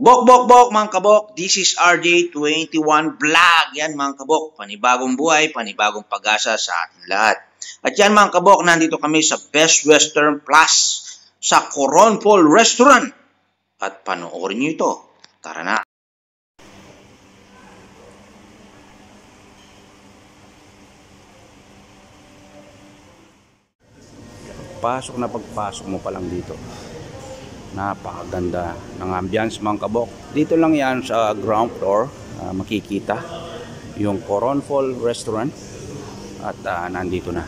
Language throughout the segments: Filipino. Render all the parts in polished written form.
Bok, bok, bok, mga kabok. This is RJ21 Vlog. Yan, mga kabok. Panibagong buhay, panibagong pag-asa sa ating lahat. At yan, mga kabok, nandito kami sa Best Western Plus sa Coron Paul Restaurant. At panoorin nyo ito. Tara na. Pagpasok mo pa lang dito, napakaganda ng ambience, mga kabok. Dito lang yan sa ground floor, makikita yung Coron Paul Restaurant. At nandito na.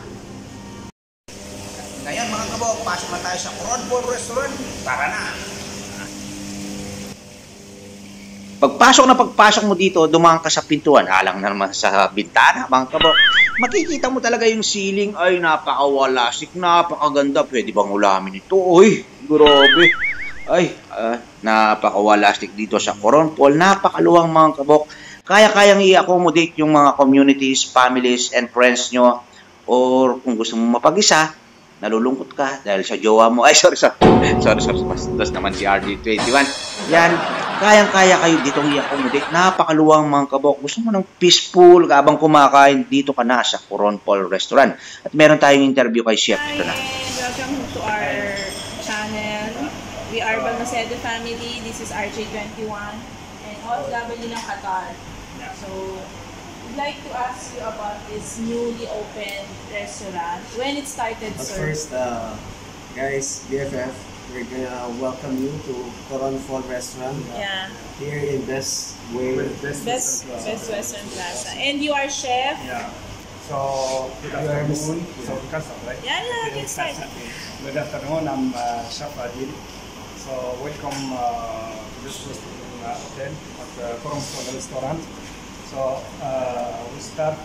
Ngayon, mga kabok, pasok na tayo sa Coron Paul Restaurant. Tara na. Pagpasok mo dito, dumaan ka sa pintuan, alang na naman sa bintana, mga kabok. Makikita mo talaga yung ceiling, ay napakawalasik, napakaganda. Pwede bang ulamin ito? Uy, grabe. Ay, napakawalasik dito sa Coron Paul. Napakaluwang, mga kabok. Kaya-kayang i-accommodate yung mga communities, families, and friends nyo. Or kung gusto mo mapag-isa, nalulungkot ka dahil sa jowa mo. Ay, sorry. Bastos naman si RJ21. Yan, kayang-kaya kayo dito i-accommodate. Napakaluwang, mga kabok. Gusto mo ng peaceful, habang kumakain, dito ka na sa Coron Paul Restaurant. At meron tayong interview kay Chef. Ito na. Welcome to our channel. We are Balmaceda family. This is RJ21 and OFW ng Qatar. So, we'd like to ask you about this newly opened restaurant. When it started, sir? First, guys, BFF, we're gonna welcome you to Coron Paul Restaurant. Yeah. Here in Best Best Western Plaza. And you are chef? Yeah. So, good afternoon. So, we can start, right? Yeah, get started. Good afternoon, I'm Chef Adil. So, welcome to this hotel at Coron Paul Restaurant. So, we start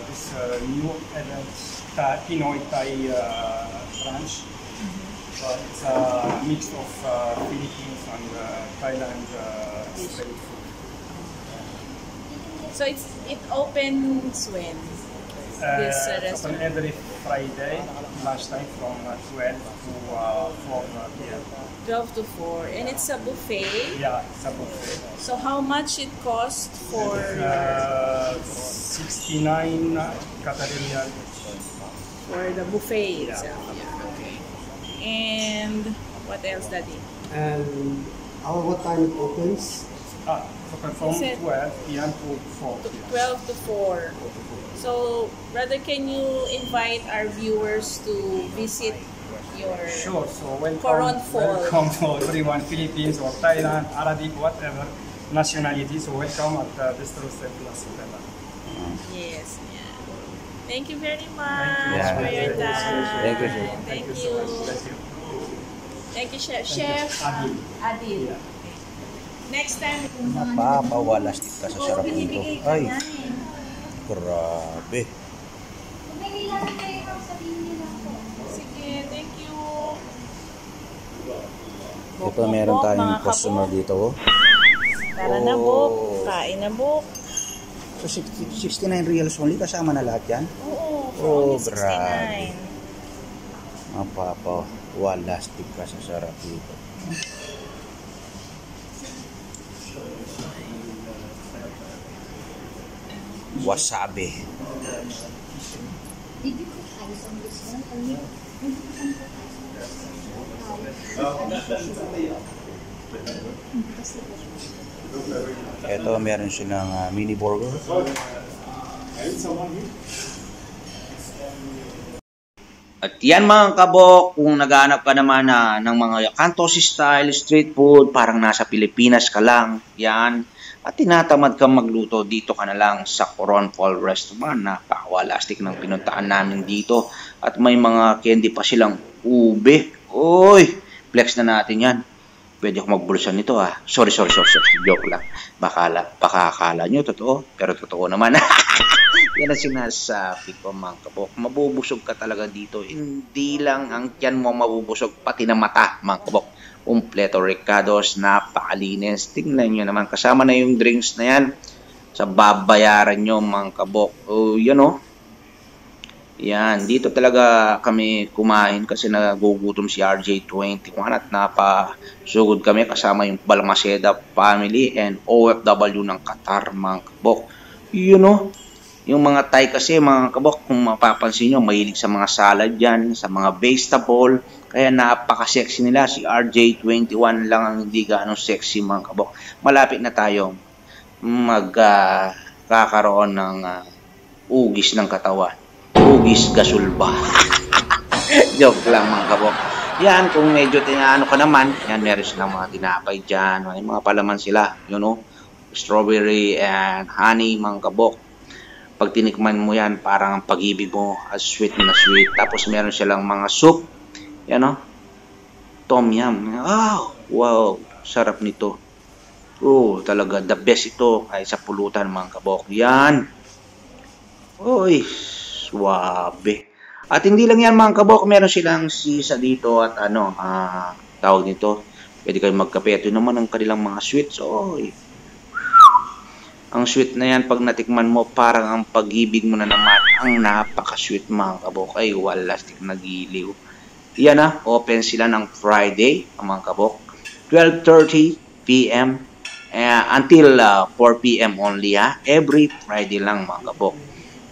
this new event, Pinoy Thai branch. So, it's a mix of Philippines and Thailand street food. So, it opens when? This It's open every Friday, lunchtime from 12 to 4 p.m. 12 to 4. And it's a buffet? Yeah, it's a buffet. So, how much it cost for? 69 Qatari riyal. For the buffet Yeah. itself. Yeah, okay. And what else, Daddy? And what time it opens? Open from 12 p.m. to 4 p.m. 12 to 4. So, brother, can you invite our viewers to visit your Sure, so Coron Paul? welcome to everyone, Philippines or Thailand, Arabic, whatever nationality. So welcome at Bistro Plus Hotel. Yes, yeah. Thank you very much Thank you. for your time. Thank you, sir. Thank so you. much. Thank you. Thank you, Chef. Thank you. Chef Adil. Adil. Okay. Next time. Napapawalastik ka sa sarap nito. Ay, grabe. Sige, thank you. Ito, meron tayong customer dito. Oh. Tara na, Bok. Kain na, Bok. So, 69 reals only, kasama na lahat yan? Oo, for Oh, only 69. grabe. Napapawalastik ka sa sarap dito. Wasabi. Ito, meron silang mini burger. At yan, mga kabok, kung naghahanap ka naman ng mga Cantosi style street food, parang nasa Pilipinas ka lang, yan. At tinatamad kang magluto, dito ka na lang sa Coron Paul Restaurant. Napakawalastik ng pinuntaan namin dito. At may mga candy pa silang ube. Uy, flex na natin yan. Pwede ako magbulsa nito ha. Sorry. Joke lang. Baka akala nyo totoo, pero totoo naman. Yan ang sinasabi ko, mga kabok. Mabubusog ka talaga dito. Hindi lang ang tiyan mo mabubusog, pati na mata, mga kabok. Kompleto recados, napakalinis. Tingnan nyo naman, kasama na yung drinks na yan sa babayaran nyo, mga kabok. Oh, yan o. Yan, dito talaga kami kumain kasi nagugutom si RJ21 at napasugod kami kasama yung Balmaceda family and OFW ng Qatar, mga kabok. You know, yung mga Thai kasi, mga kabok, kung mapapansin nyo, mahilig sa mga salad yan, sa mga vegetable, kaya napaka-sexy nila. Si RJ21 lang ang hindi gaano sexy, mga kabok. Malapit na tayo magkakaroon ng ugis ng katawan. Ugis gasulba. Joke lang, mga kabok. Yan, kung medyo tinaano ka naman, yan, meron silang mga tinapay dyan, may mga palaman sila, you know, strawberry and honey, mga kabok. Pag tinikman mo yan, parang ang pag-ibig mo, as sweet na sweet. Tapos meron silang mga soup, yan o, tom yum. Oh, wow, sarap nito. Oh, talaga, the best ito ay sa pulutan, mga kabok. Yan. Uy, suwabe. At hindi lang yan, mga kabok, meron silang sisa dito at tawag nito, pwede kayong magkape. Ito naman ang kanilang mga sweets. Oy, ang sweet na yan, pag natikman mo, parang ang pag-ibig mo na naman. Ang napaka-sweet, mga kabok. Ay, walastik na giliw. Yan open sila ng Friday, mga kabok. 12:30 p.m. Until 4 p.m. only, every Friday lang, mga kabok.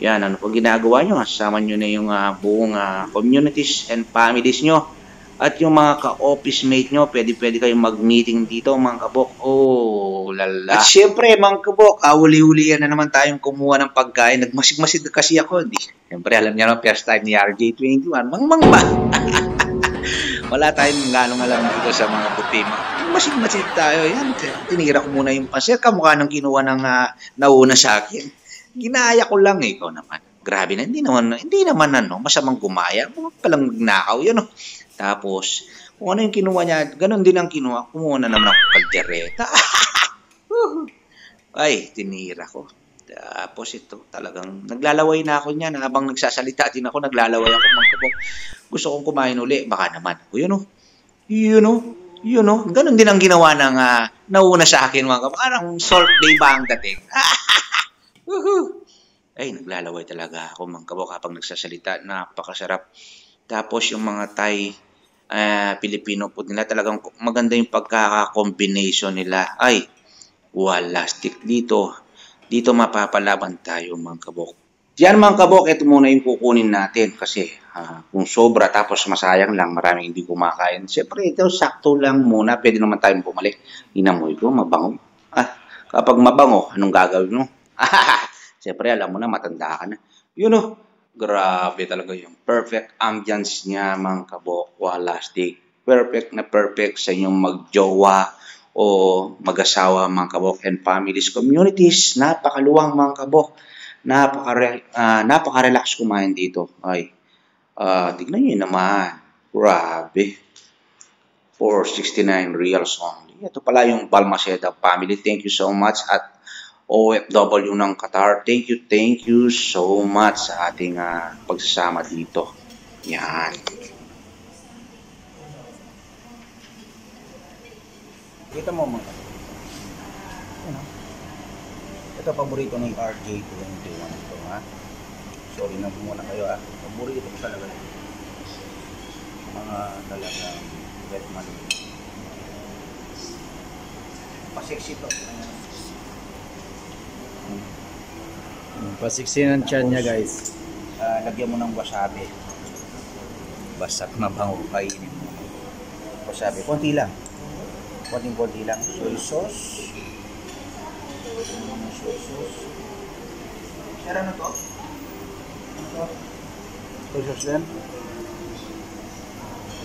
Yan, ano pag ginagawa nyo, kasama nyo na yung buong communities and families nyo. At yung mga ka-office mate nyo, pwede kayong mag-meeting dito, mga kabok. Oh, lala. At syempre, mga kabok, huli-hulian na naman tayong kumuha ng pagkain. Nagmasig-masig kasi ako. Syempre, alam niya naman, first time ni RJ21. Mang ba? Wala tayong ganong alam dito sa mga buffet. Masig-masig tayo. Yan, tinira ko muna yung pansit. Kamukha ng kinuha ng nauna sa akin. Ginaya ko lang ikaw naman. Grabe na, hindi naman masamang gumaya. Huwag ka lang magnakaw, yun. Tapos, kung ano yung kinuha niya, ganun din ang kinuha. Kumuha na naman ako kaldereta. Ay, tinira ko. Tapos ito, talagang naglalaway na ako niyan. Habang nagsasalita din ako, naglalaway ako, mga kabok. Gusto kong kumain uli, baka naman. You know, ganun din ang ginawa ng nauna sa akin, mga kabok. Parang salt bay ba ang dating? Ay, naglalaway talaga ako, mga kabok, kapag nagsasalita. Napakasarap. Tapos yung mga Thai, Filipino food nila, talagang maganda yung pagkaka-combination nila. Ay, walastik dito. Dito mapapalaban tayo, mga kabok. Yan, mga kabok, ito muna yung kukunin natin. Kasi kung sobra tapos masayang lang, maraming hindi kumakain. Siyempre, ito sakto lang muna. Pwede naman tayong bumalik. Inamoy ko, mabango. Kapag mabango, anong gagawin mo? Siyempre, alam mo na, matanda ka na. Grabe talaga yung perfect ambience niya, mga kabok. Walastik. Perfect na perfect sa inyong magjowa o mag-asawa, mga kabok, and families, communities. Napakaluwang, mga kabok. Napaka-relax kumain dito. Ay, tignan nyo naman. Grabe. 469 reals only. Ito pala yung Balmaceda family. Thank you so much. At OFW ng Qatar, thank you so much sa ating pagsasama dito. Yan. Kita mo, mga ito, paborito ng RJ21 ito, Sorry na muna kayo, paborito ko talaga. Mga talagang wet man. Pasexy to. Pasiksi ng tiyan niya, guys. Lagyan mo ng wasabi. Basak na bango, kainin mo. Wasabi, konti lang. Konting-konti lang. Soy sauce. Soy sauce. Sira na to? Soy sauce din.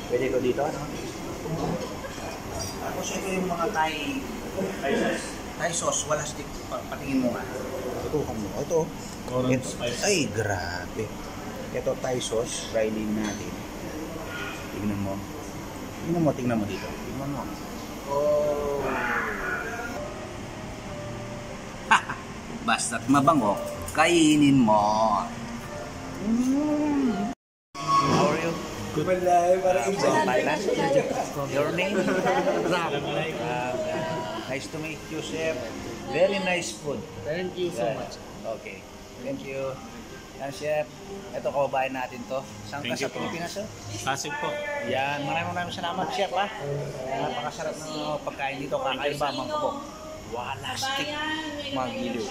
Pwede ko dito, Tapos ito yung mga Thai sauce, wala stick. Patingin mo nga. Tutukan mo. Ito. Ay, grabe. Ito Thai sauce. Try din natin. Tingnan mo. Tingnan mo dito. Tingnan mo. Oh. Basta't mabango, kainin mo. How are you? Good. From Thailand? Your name? Nice to meet you, chef. Very nice food. Thank you so much. Okay. Thank you. Yan, Chef. Ito, kababayan natin to. Saan ka sa Pilipinas, sir? Pasig po. Yan, maraming salamat, Chef, ha. Napakasarap ng pagkain dito. Kakaiba, mga kabok. Walastik, mga giliw.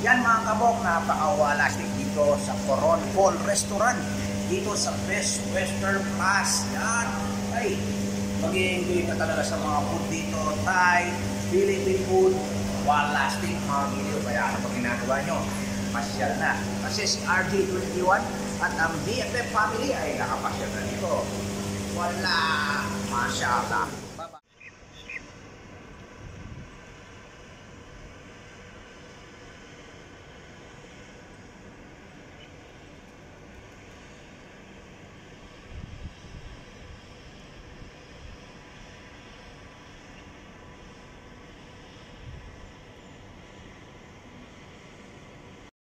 Yan, mga kabok, napaka-walastik dito sa Coron Fall Restaurant. Dito sa Best Western Pass. Yan. Ay, mag-i-enjoy ka talaga sa mga food dito. Thai, Philippine food, walastik, mga giliw. Kaya ano pag ginagawa nyo? Pasyal na. Kasi si RJ21 at ang BFF family ay nakapasyal na dito. Wala. Masyaallah.